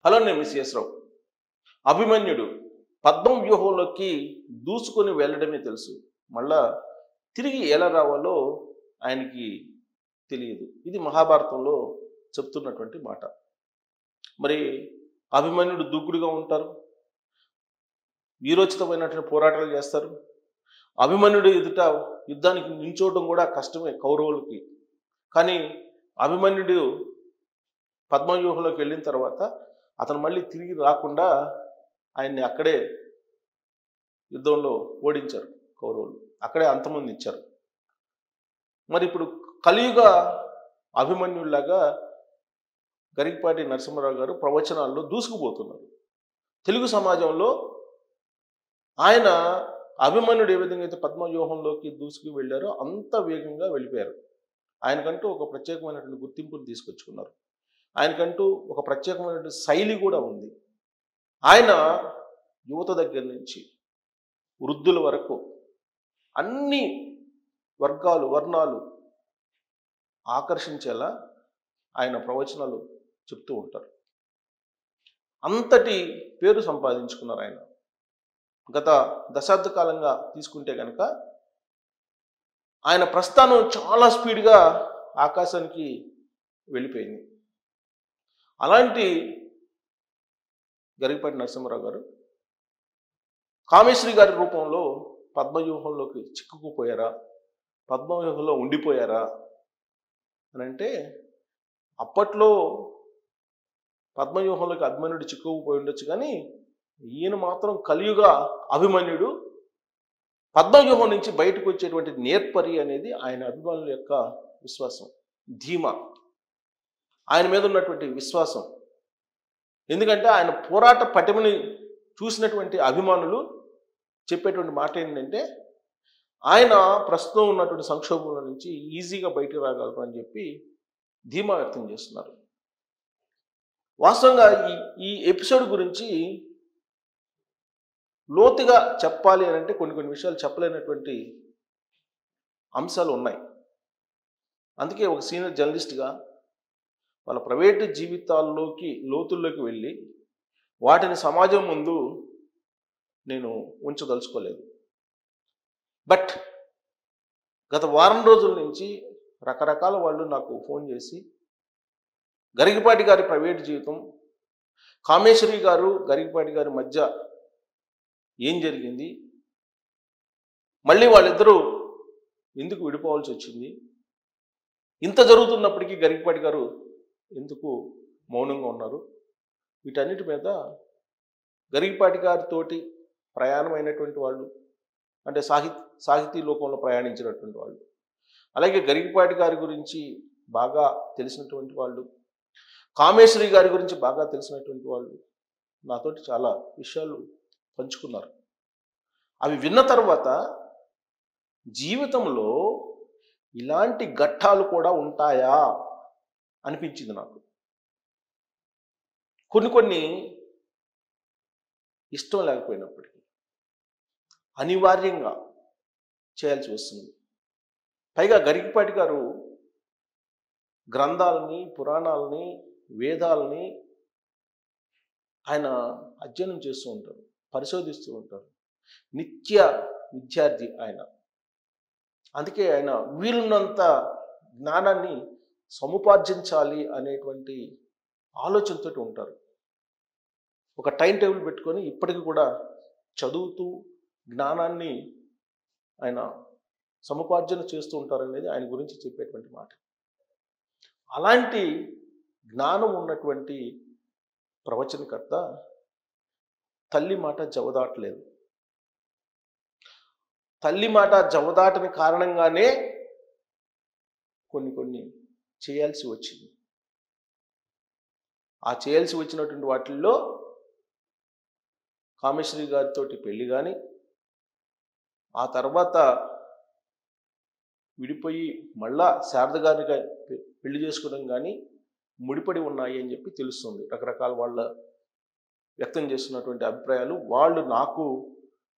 Hello నేను miss రావు. అభిమన్యుడు పద్మం వ్యూహంలోకి దూసుకొని వెళ్ళడమే తెలుసు, మళ్ళా తిరిగి ఎలా రావాలో ఆయనకి తెలియదు. ఇది మహాభారతంలో చెప్తున్నటువంటి మాట. మరి అభిమన్యుడు దూకుడుగా ఉంటారు, వీరోచితమైనటువంటి పోరాటాలు చేస్తారు. అభిమన్యుడు ఎదుట యుద్ధానికి నించోవడం కూడా కష్టమే కౌరవులకి. కానీ అభిమన్యుడు పద్మవ్యూహంలోకి వెళ్ళిన తర్వాత అతను మళ్ళీ తిరిగి రాకుండా ఆయన్ని అక్కడే యుద్ధంలో ఓడించారు కౌరవులు, అక్కడే అంతమొందించారు. మరి ఇప్పుడు కలియుగ అభిమన్యుల్లాగా గరికపాటి నరసింహారావు గారు ప్రవచనాల్లో దూసుకుపోతున్నారు. తెలుగు సమాజంలో ఆయన అభిమన్యుడు ఏ విధంగా అయితే పద్మవ్యూహంలోకి దూసుకు వెళ్ళారో అంత వేగంగా వెళ్ళిపోయారు. ఆయనకంటూ ఒక ప్రత్యేకమైనటువంటి గుర్తింపును తీసుకొచ్చుకున్నారు. ఆయనకంటూ ఒక ప్రత్యేకమైనటువంటి శైలి కూడా ఉంది. ఆయన యువత దగ్గర నుంచి వృద్ధుల వరకు అన్ని వర్గాలు వర్ణాలు ఆకర్షించేలా ఆయన ప్రవచనాలు చెప్తూ ఉంటారు. అంతటి పేరు సంపాదించుకున్నారు ఆయన. గత దశాబ్ద కాలంగా తీసుకుంటే కనుక ఆయన ప్రస్థానం చాలా స్పీడ్గా ఆకాశానికి వెళ్ళిపోయింది. అలాంటి గరికపాటి నరసింహారావు గారు కామేశ్వరి గారి రూపంలో పద్మవ్యూహంలోకి చిక్కుకుపోయారా, పద్మవ్యూహంలో ఉండిపోయారా అని అంటే, అప్పట్లో పద్మవ్యూహంలోకి అభిమన్యుడు చిక్కుకుపోయి ఉండొచ్చు, కానీ ఈయన మాత్రం కలియుగ అభిమన్యుడు. పద్మవ్యూహం నుంచి బయటకు వచ్చేటువంటి నేర్పరి అనేది ఆయన అభిమానుల యొక్క విశ్వాసం, ధీమా, ఆయన మీద ఉన్నటువంటి విశ్వాసం. ఎందుకంటే ఆయన పోరాట పటిమని చూసినటువంటి అభిమానులు చెప్పేటువంటి మాట ఏంటంటే, ఆయన ప్రస్తుతం ఉన్నటువంటి సంక్షోభంలో నుంచి ఈజీగా బయటకు రాగలరు అని చెప్పి ధీమా వ్యక్తం చేస్తున్నారు. వాస్తవంగా ఈ ఎపిసోడ్ గురించి లోతుగా చెప్పాలి అని అంటే కొన్ని విషయాలు చెప్పలేనటువంటి అంశాలు ఉన్నాయి. అందుకే ఒక సీనియర్ జర్నలిస్ట్గా వాళ్ళ ప్రైవేటు జీవితాల్లోకి లోతుల్లోకి వెళ్ళి వాటిని సమాజం ముందు నేను ఉంచదలుచుకోలేదు. బట్ గత వారం రోజుల నుంచి రకరకాల వాళ్ళు నాకు ఫోన్ చేసి గరికపాటి గారి ప్రైవేటు జీవితం, కామేశ్వరి గారు గరికపాటి గారి మధ్య ఏం జరిగింది, మళ్ళీ వాళ్ళిద్దరూ ఎందుకు విడిపోవాల్సి వచ్చింది, ఇంత జరుగుతున్నప్పటికీ గరికపాటి గారు ఎందుకు మౌనంగా ఉన్నారు, వీటన్నిటి మీద గరికపాటి గారితోటి ప్రయాణమైనటువంటి వాళ్ళు, అంటే సాహితీ లోకంలో ప్రయాణించినటువంటి వాళ్ళు, అలాగే గరికపాటి గారి గురించి బాగా తెలిసినటువంటి వాళ్ళు, కామేశ్వరి గారి గురించి బాగా తెలిసినటువంటి వాళ్ళు నాతోటి చాలా విషయాలు పంచుకున్నారు. అవి విన్న తర్వాత జీవితంలో ఇలాంటి ఘట్టాలు కూడా ఉంటాయా అనిపించింది నాకు. కొన్ని ఇష్టం లేకపోయినప్పటికీ అనివార్యంగా చేయాల్సి వస్తుంది. పైగా గరికపాటి గారు గ్రంథాలని, పురాణాలని, వేదాలని ఆయన అధ్యయనం చేస్తూ ఉంటారు, పరిశోధిస్తూ ఉంటారు. నిత్య విద్యార్థి ఆయన. అందుకే ఆయన వీలున్నంత జ్ఞానాన్ని సముపార్జించాలి అనేటువంటి ఆలోచనతో ఉంటారు. ఒక టైం టేబుల్ పెట్టుకొని ఇప్పటికి కూడా చదువుతూ జ్ఞానాన్ని ఆయన సముపార్జన చేస్తూ ఉంటారనేది ఆయన గురించి చెప్పేటువంటి మాట. అలాంటి జ్ఞానం ఉన్నటువంటి ప్రవచనకర్త తల్లి మాట జవదాటలేదు. తల్లి మాట జవదాటని కారణంగానే కొన్ని చేయాల్సి వచ్చింది. ఆ చేయాల్సి వచ్చినటువంటి వాటిల్లో కామేశ్వరి గారితో పెళ్లి కానీ, ఆ తర్వాత విడిపోయి మళ్ళా శారద గారిగా పెళ్లి చేసుకోవడం కానీ ముడిపడి ఉన్నాయి అని చెప్పి తెలుస్తుంది. రకరకాల వాళ్ళ వ్యక్తం చేస్తున్నటువంటి అభిప్రాయాలు, వాళ్ళు నాకు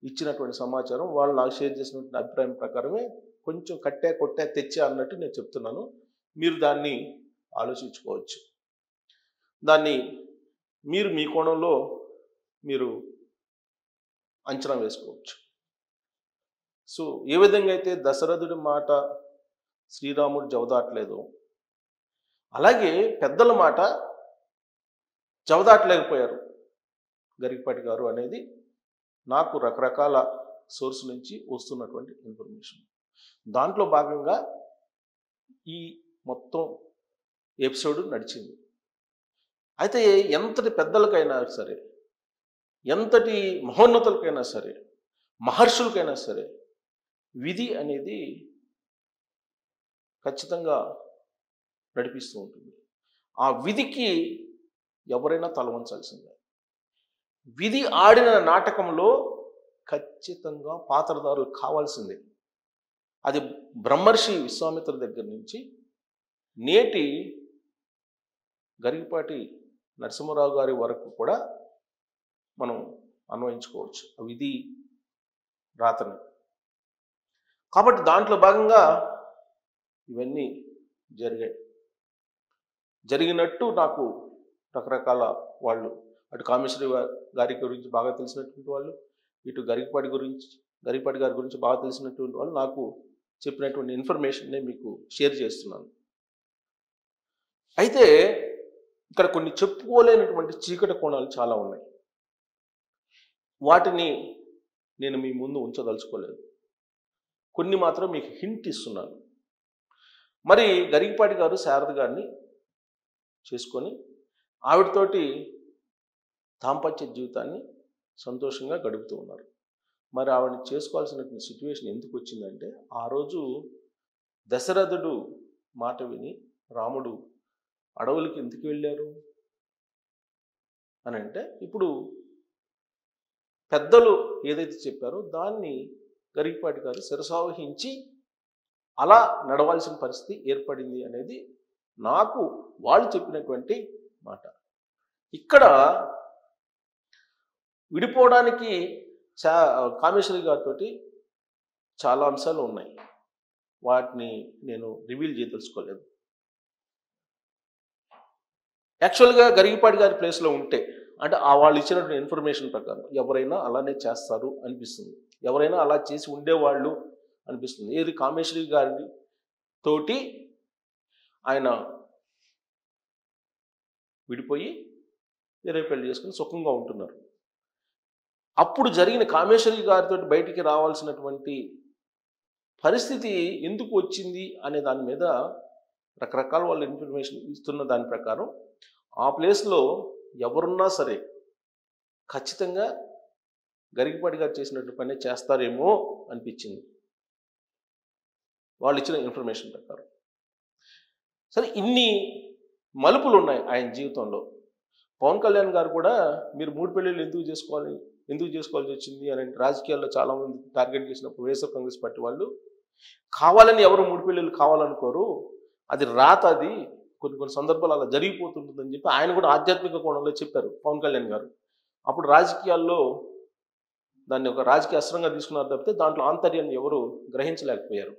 ఇచ్చినటువంటి సమాచారం, వాళ్ళు నాకు షేర్ చేసినటువంటి అభిప్రాయం ప్రకారమే కొంచెం కట్టే కొట్టే తెచ్చా అన్నట్టు నేను చెప్తున్నాను. మీరు దాన్ని ఆలోచించుకోవచ్చు. దాన్ని మీరు మీ కోణంలో మీరు అంచనా వేసుకోవచ్చు. సో ఏ విధంగా అయితే దశరథుడి మాట శ్రీరాముడు జవదాటలేదు, అలాగే పెద్దల మాట జవదాటలేకపోయారు గరికపాటి గారు అనేది నాకు రకరకాల సోర్స్ నుంచి వస్తున్నటువంటి ఇన్ఫర్మేషన్. దాంట్లో భాగంగా ఈ మొత్తం ఎపిసోడ్ నడిచింది. అయితే ఎంతటి పెద్దలకైనా సరే, ఎంతటి మహోన్నతులకైనా సరే, మహర్షులకైనా సరే విధి అనేది ఖచ్చితంగా నడిపిస్తూ ఉంటుంది. ఆ విధికి ఎవరైనా తల వంచాల్సిందే. విధి ఆడిన నాటకంలో ఖచ్చితంగా పాత్రధారులు కావాల్సిందే. అది బ్రహ్మర్షి విశ్వామిత్ర దగ్గర నుంచి నేటి గరికపాటి నరసింహారావు గారి వరకు కూడా మనం అన్వయించుకోవచ్చు ఆ విధి రాతని. కాబట్టి దాంట్లో భాగంగా ఇవన్నీ జరిగినట్టు నాకు రకరకాల వాళ్ళు, అటు కామేశ్వరి గారి గురించి బాగా తెలిసినటువంటి వాళ్ళు, ఇటు గరికపాటి గారి గురించి బాగా తెలిసినటువంటి వాళ్ళు నాకు చెప్పినటువంటి ఇన్ఫర్మేషన్నే మీకు షేర్ చేస్తున్నాను. అయితే ఇక్కడ కొన్ని చెప్పుకోలేనటువంటి చీకటి కోణాలు చాలా ఉన్నాయి. వాటిని నేను మీ ముందు ఉంచదలుచుకోలేదు. కొన్ని మాత్రం మీకు హింట్ ఇస్తున్నాను. మరి గరికపాటి గారు శారద గారిని చేసుకొని ఆవిడతోటి దాంపత్య జీవితాన్ని సంతోషంగా గడుపుతూ ఉన్నారు. మరి ఆవిడని చేసుకోవాల్సినటువంటి సిచ్యువేషన్ ఎందుకు వచ్చిందంటే, ఆ రోజు దశరథుడు మాట విని రాముడు అడవులకి ఎందుకు వెళ్ళారు అని అంటే, ఇప్పుడు పెద్దలు ఏదైతే చెప్పారో దాన్ని గరికపాటి గారు శిరసావహించి అలా నడవాల్సిన పరిస్థితి ఏర్పడింది అనేది నాకు వాళ్ళు చెప్పినటువంటి మాట. ఇక్కడ విడిపోవడానికి కామేశ్వరి గారితో చాలా అంశాలు ఉన్నాయి. వాటిని నేను రివీల్ చేయదలుచుకోలేదు. యాక్చువల్గా గరికపాటి గారి ప్లేస్లో ఉంటే, అంటే వాళ్ళు ఇచ్చినటువంటి ఇన్ఫర్మేషన్ ప్రకారం ఎవరైనా అలానే చేస్తారు అనిపిస్తుంది, ఎవరైనా అలా చేసి ఉండేవాళ్ళు అనిపిస్తుంది. ఏది కామేశ్వరి గారి తోటి ఆయన విడిపోయి వేరే పెళ్లి చేసుకుని సుఖంగా ఉంటున్నారు. అప్పుడు జరిగిన కామేశ్వరి గారితో బయటికి రావాల్సినటువంటి పరిస్థితి ఎందుకు వచ్చింది అనే దాని మీద రకరకాల వాళ్ళు ఇన్ఫర్మేషన్ ఇస్తున్న దాని ప్రకారం ఆ ప్లేస్లో ఎవరున్నా సరే ఖచ్చితంగా గరికపాటి గారు చేసినట్టు పని చేస్తారేమో అనిపించింది వాళ్ళు ఇచ్చిన ఇన్ఫర్మేషన్ ప్రకారం. సరే, ఇన్ని మలుపులు ఉన్నాయి ఆయన జీవితంలో. పవన్ కళ్యాణ్ గారు కూడా మీరు 3 పెళ్ళిళ్ళు ఎందుకు చేసుకోవాల్సి వచ్చింది అని రాజకీయాల్లో చాలామంది టార్గెట్ చేసినప్పుడు వైఎస్ఆర్ కాంగ్రెస్ పార్టీ వాళ్ళు కావాలని ఎవరు 3 పెళ్ళిళ్ళు కావాలనుకోరు, అది రాత, అది కొన్ని సందర్భాలు అలా జరిగిపోతుంటుందని చెప్పి ఆయన కూడా ఆధ్యాత్మిక కోణంలో చెప్పారు పవన్ కళ్యాణ్ గారు. అప్పుడు రాజకీయాల్లో దాన్ని ఒక రాజకీయ అస్త్రంగా తీసుకున్నారు తప్పితే దాంట్లో ఆంతర్యాన్ని ఎవరు గ్రహించలేకపోయారు.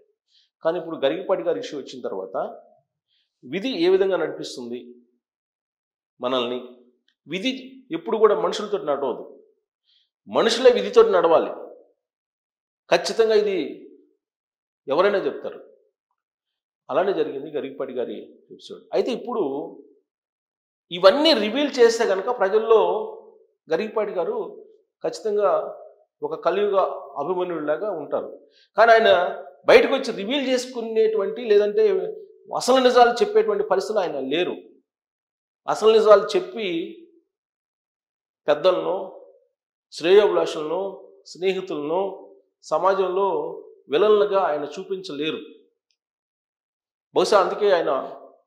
కానీ ఇప్పుడు గరికపాటి గారి ఇష్యూ వచ్చిన తర్వాత విధి ఏ విధంగా నడిపిస్తుంది మనల్ని, విధి ఎప్పుడు కూడా మనుషులతో నడవదు, మనుషులే విధితో నడవాలి. ఖచ్చితంగా ఇది ఎవరైనా చెప్తారు. అలానే జరిగింది గరికపాటి గారి ఎపిసోడ్. అయితే ఇప్పుడు ఇవన్నీ రివీల్ చేస్తే కనుక ప్రజల్లో గరికపాటి గారు ఖచ్చితంగా ఒక కలియుగ అభిమన్యుడిలాగా ఉంటారు. కానీ ఆయన బయటకు వచ్చి రివీల్ చేసుకునేటువంటి, లేదంటే అసలు నిజాలు చెప్పేటువంటి పరిస్థితులు ఆయన లేరు. అసలు నిజాలు చెప్పి పెద్దలను, శ్రేయోభిలాషులను, స్నేహితులను సమాజంలో విలన్లుగా ఆయన చూపించలేరు. బహుశా అందుకే ఆయన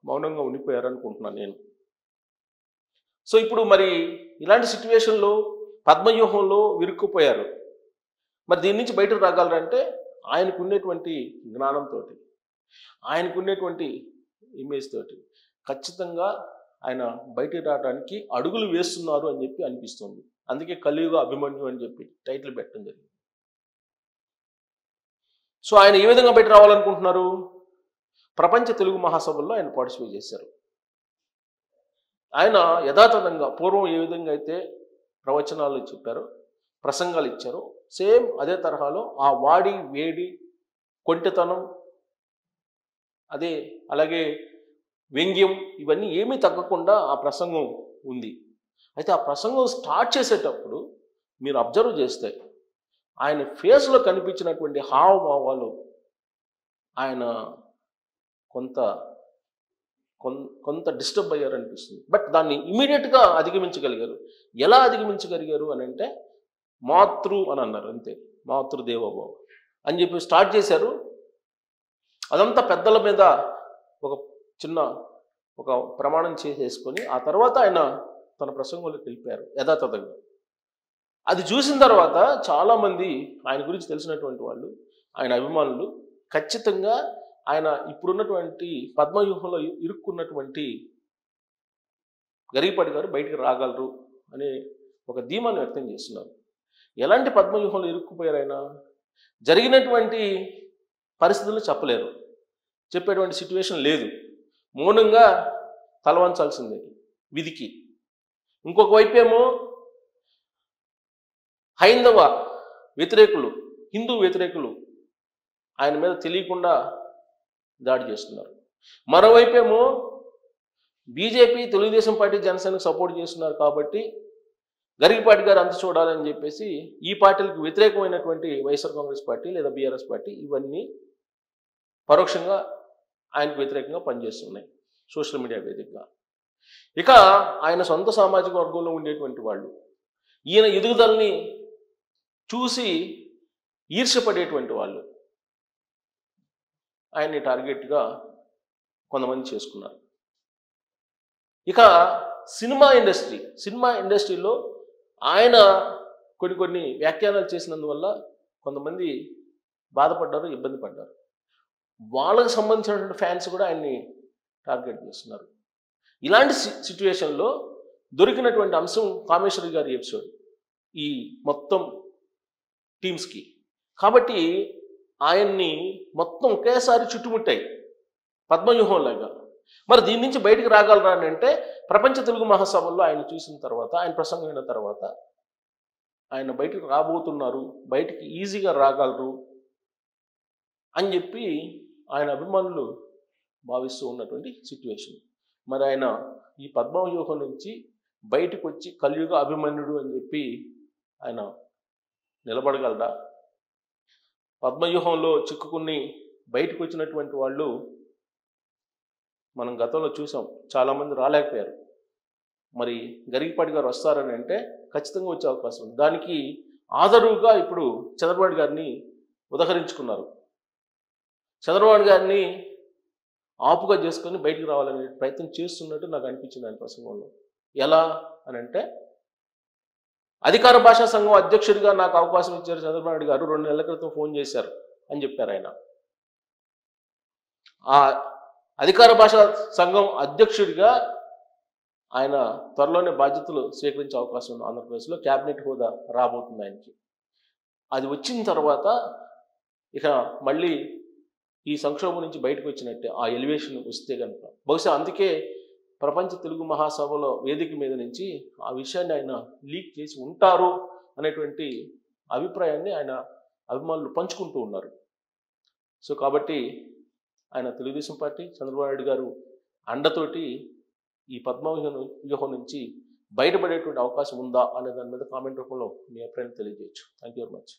మౌనంగా ఉండిపోయారనుకుంటున్నాను నేను. సో ఇప్పుడు మరి ఇలాంటి సిచ్యువేషన్లో పద్మవ్యూహంలో ఇరుక్కుపోయారు. మరి దీని నుంచి బయటకు రాగలరంటే ఆయనకున్నటువంటి జ్ఞానంతో, ఆయనకున్నటువంటి ఇమేజ్ తోటి ఖచ్చితంగా ఆయన బయటికి రావడానికి అడుగులు వేస్తున్నారు అని చెప్పి అనిపిస్తుంది. అందుకే కలియుగ అభిమన్యు అని చెప్పి టైటిల్ పెట్టడం జరిగింది. సో ఆయన ఏ విధంగా బయట రావాలనుకుంటున్నారు? ప్రపంచ తెలుగు మహాసభల్లో ఆయన పార్టిసిపేట్ చేశారు. ఆయన యథాతథంగా పూర్వం ఏ విధంగా అయితే ప్రవచనాలు చెప్పారో, ప్రసంగాలు ఇచ్చారో, సేమ్ అదే తరహాలో ఆ వాడి వేడి కొంటెతనం అదే అలాగే వ్యంగ్యం ఇవన్నీ ఏమీ తగ్గకుండా ఆ ప్రసంగం ఉంది. అయితే ఆ ప్రసంగం స్టార్ట్ చేసేటప్పుడు మీరు అబ్జర్వ్ చేస్తే ఆయన ఫేస్లో కనిపించినటువంటి హావభావాలు ఆయన కొంత కొంత డిస్టర్బ్ అయ్యారనిపిస్తుంది. బట్ దాన్ని ఇమీడియట్గా అధిగమించగలిగారు. ఎలా అధిగమించగలిగారు అని అంటే మాతృ అని అన్నారు, అంతే. మాతృదేవోభవ అని చెప్పి స్టార్ట్ చేశారు. అదంతా పెద్దల మీద ఒక చిన్న ఒక ప్రమాణం చేసేసుకొని ఆ తర్వాత ఆయన తన ప్రసంగంలోకి వెళ్ళిపోయారు యథాతథంగా. అది చూసిన తర్వాత చాలామంది ఆయన గురించి తెలిసినటువంటి వాళ్ళు, ఆయన అభిమానులు ఖచ్చితంగా ఆయన ఇప్పుడున్నటువంటి పద్మవ్యూహంలో ఇరుక్కున్నటువంటి గరికపాటి గారు బయటికి రాగలరు అనే ఒక ధీమాన్ని వ్యక్తం చేస్తున్నారు. ఎలాంటి పద్మవ్యూహంలో ఇరుక్కుపోయారు ఆయన? జరిగినటువంటి పరిస్థితులు చెప్పలేరు, చెప్పేటువంటి సిచ్యువేషన్ లేదు, మౌనంగా తలవంచాల్సిందే విధికి. ఇంకొక వైపేమో హైందవ వ్యతిరేకులు, హిందూ వ్యతిరేకులు ఆయన మీద తెలియకుండా దాడి చేస్తున్నారు. మరోవైపేమో బీజేపీ, తెలుగుదేశం పార్టీ, జనసేనకు సపోర్ట్ చేస్తున్నారు కాబట్టి గరికపాటి గారు అంత చూడాలని చెప్పేసి ఈ పార్టీలకు వ్యతిరేకమైనటువంటి వైఎస్ఆర్ కాంగ్రెస్ పార్టీ లేదా బీఆర్ఎస్ పార్టీ ఇవన్నీ పరోక్షంగా ఆయనకు వ్యతిరేకంగా పనిచేస్తున్నాయి సోషల్ మీడియా వేదికగా. ఇక ఆయన సొంత సామాజిక వర్గంలో ఉండేటువంటి వాళ్ళు ఈయన ఎదుగుదలని చూసి ఈర్ష్యపడేటువంటి వాళ్ళు ఆయన్ని టార్గెట్గా కొంతమంది చేసుకున్నారు. ఇక సినిమా ఇండస్ట్రీలో ఆయన కొన్ని వ్యాఖ్యానాలు చేసినందువల్ల కొంతమంది బాధపడ్డారు, ఇబ్బంది పడ్డారు. వాళ్ళకు సంబంధించినటువంటి ఫ్యాన్స్ కూడా ఆయన్ని టార్గెట్ చేస్తున్నారు. ఇలాంటి సిచ్యువేషన్లో దొరికినటువంటి అంశం కామేశ్వరి గారి ఎపిసోడ్ ఈ మొత్తం టీమ్స్కి. కాబట్టి ఆయన్ని మొత్తం ఒకేసారి చుట్టుముట్టాయి పద్మవ్యూహంలాగా. మరి దీని నుంచి బయటికి రాగలరా అని అంటే ప్రపంచ తెలుగు మహాసభల్లో ఆయన చూసిన తర్వాత, ఆయన ప్రసంగం అయిన తర్వాత ఆయన బయటికి రాబోతున్నారు, బయటికి ఈజీగా రాగలరు అని చెప్పి ఆయన అభిమానులు భావిస్తూ ఉన్నటువంటి సిచ్యువేషన్. మరి ఆయన ఈ పద్మవ్యూహం నుంచి బయటకు వచ్చి కలియుగ అభిమన్యుడు అని చెప్పి ఆయన నిలబడగలడా? పద్మవ్యూహంలో చిక్కుకుని బయటకు వచ్చినటువంటి వాళ్ళు మనం గతంలో చూసాం, చాలామంది రాలేకపోయారు. మరి గరికపాటి గారు వస్తారని అంటే ఖచ్చితంగా వచ్చే అవకాశం ఉంది. దానికి ఆదరువుగా ఇప్పుడు చంద్రబాబు గారిని ఉదహరించుకున్నారు. చంద్రబాబు గారిని ఆపుగా చేసుకొని బయటికి రావాలనే ప్రయత్నం చేస్తున్నట్టు నాకు అనిపించింది ఆయన ప్రసంగంలో. ఎలా అని అంటే అధికార భాషా సంఘం అధ్యక్షుడిగా నాకు అవకాశం ఇచ్చారు చంద్రబాబు గారు, 2 నెలల క్రితం ఫోన్ చేశారు అని చెప్పారు ఆయన. ఆ అధికార భాషా సంఘం అధ్యక్షుడిగా ఆయన త్వరలోనే బాధ్యతలు స్వీకరించే అవకాశం ఉంది. ఆంధ్రప్రదేశ్లో క్యాబినెట్ హోదా రాబోతుంది ఆయనకి. అది వచ్చిన తర్వాత ఇక మళ్ళీ ఈ సంక్షోభం నుంచి బయటకు వచ్చినట్టే ఆ ఎలివేషన్ వస్తే కనుక. బహుశా అందుకే ప్రపంచ తెలుగు మహాసభలో వేదిక మీద నుంచి ఆ విషయాన్ని ఆయన లీక్ చేసి ఉంటారు అనేటువంటి అభిప్రాయాన్ని ఆయన అభిమానులు పంచుకుంటూ ఉన్నారు. సో కాబట్టి ఆయన తెలుగుదేశం పార్టీ, చంద్రబాబు నాయుడు గారు అండతోటి ఈ పద్మవ్యూహం నుంచి బయటపడేటువంటి అవకాశం ఉందా అనే దాని మీద కామెంట్ రూపంలో మీ అభిప్రాయం తెలియజేయచ్చు. Thank you very much.